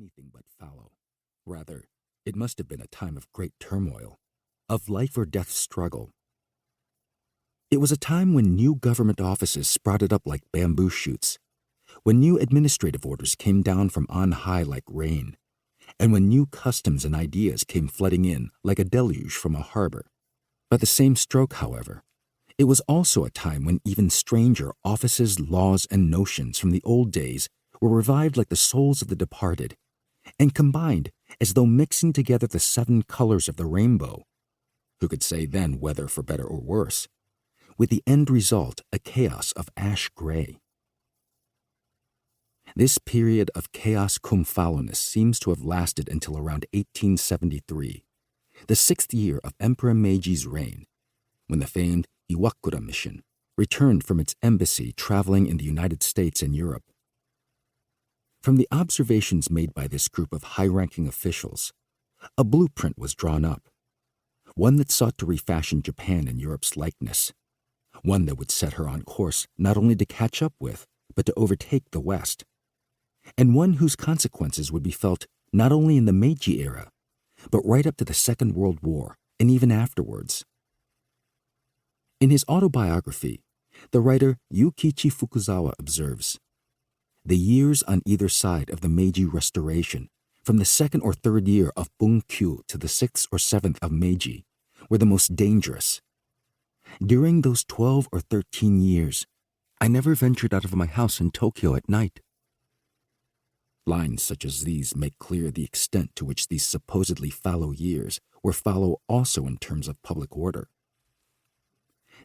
anything but fallow. Rather, it must have been a time of great turmoil, of life or death struggle. It was a time when new government offices sprouted up like bamboo shoots, when new administrative orders came down from on high like rain, and when new customs and ideas came flooding in like a deluge from a harbor. By the same stroke, however, it was also a time when even stranger offices, laws, and notions from the old days were revived like the souls of the departed, and combined as though mixing together the 7 colors of the rainbow, who could say then whether for better or worse, with the end result a chaos of ash gray. This period of chaos cum fallowness seems to have lasted until around 1873, the 6th year of Emperor Meiji's reign, when the famed Iwakura mission returned from its embassy traveling in the United States and Europe. From the observations made by this group of high-ranking officials, a blueprint was drawn up, one that sought to refashion Japan in Europe's likeness, one that would set her on course not only to catch up with, but to overtake the West, and one whose consequences would be felt not only in the Meiji era, but right up to the Second World War and even afterwards. In his autobiography, the writer Yukichi Fukuzawa observes, "The years on either side of the Meiji Restoration, from the 2nd or 3rd year of Bunkyu to the 6th or 7th of Meiji, were the most dangerous. During those 12 or 13 years, I never ventured out of my house in Tokyo at night." Lines such as these make clear the extent to which these supposedly fallow years were fallow also in terms of public order.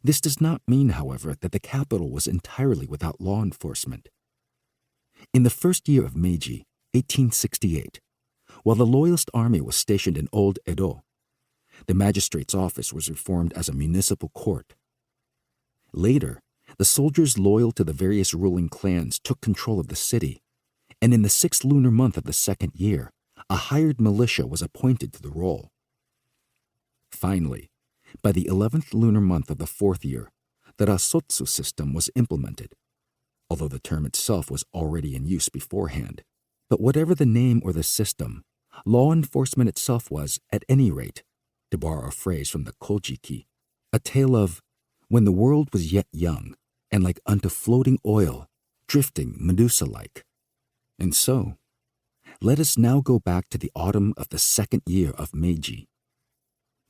This does not mean, however, that the capital was entirely without law enforcement. In the first year of Meiji, 1868, while the Loyalist army was stationed in Old Edo, the magistrate's office was reformed as a municipal court. Later, the soldiers loyal to the various ruling clans took control of the city, and in the 6th lunar month of the 2nd year, a hired militia was appointed to the role. Finally, by the 11th lunar month of the 4th year, the Rasotsu system was implemented, although the term itself was already in use beforehand. But whatever the name or the system, law enforcement itself was, at any rate, to borrow a phrase from the Kojiki, a tale of when the world was yet young and like unto floating oil, drifting Medusa-like. And so, let us now go back to the autumn of the 2nd year of Meiji.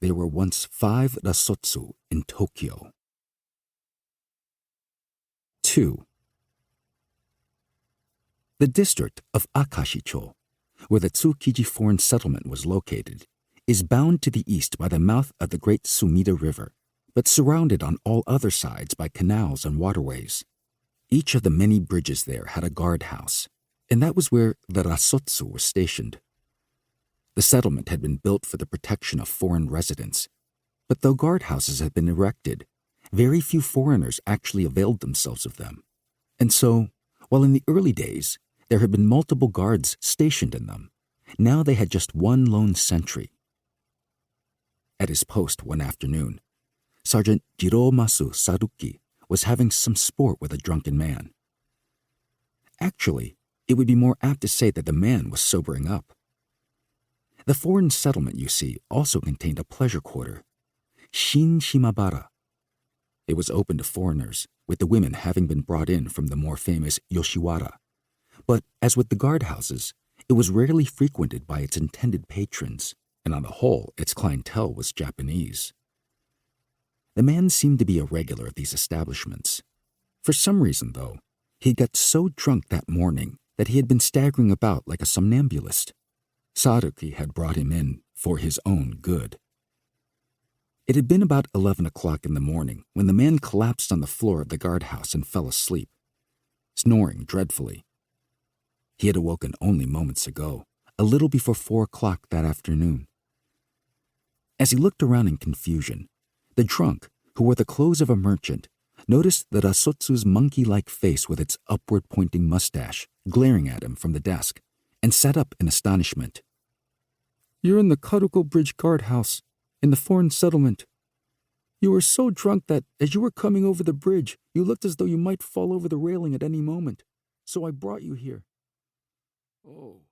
There were once 5 Rasotsu in Tokyo. 2. The district of Akashicho, where the Tsukiji foreign settlement was located, is bound to the east by the mouth of the great Sumida River, but surrounded on all other sides by canals and waterways. Each of the many bridges there had a guardhouse, and that was where the Rasotsu were stationed. The settlement had been built for the protection of foreign residents, but though guardhouses had been erected, very few foreigners actually availed themselves of them. And so, while in the early days there had been multiple guards stationed in them, now they had just one lone sentry. At his post one afternoon, Sergeant Jiromasu Saruki was having some sport with a drunken man. Actually, it would be more apt to say that the man was sobering up. The foreign settlement, you see, also contained a pleasure quarter, Shin Shimabara. It was open to foreigners, with the women having been brought in from the more famous Yoshiwara. But, as with the guardhouses, it was rarely frequented by its intended patrons, and on the whole, its clientele was Japanese. The man seemed to be a regular at these establishments. For some reason, though, he got so drunk that morning that he had been staggering about like a somnambulist. Saruki had brought him in for his own good. It had been about 11 o'clock in the morning when the man collapsed on the floor of the guardhouse and fell asleep, snoring dreadfully. He had awoken only moments ago, a little before 4 o'clock that afternoon. As he looked around in confusion, the drunk, who wore the clothes of a merchant, noticed the Rasotsu's monkey-like face with its upward-pointing mustache glaring at him from the desk, and sat up in astonishment. "You're in the Karuko Bridge guardhouse, in the foreign settlement. You were so drunk that, as you were coming over the bridge, you looked as though you might fall over the railing at any moment. So I brought you here." "Oh,"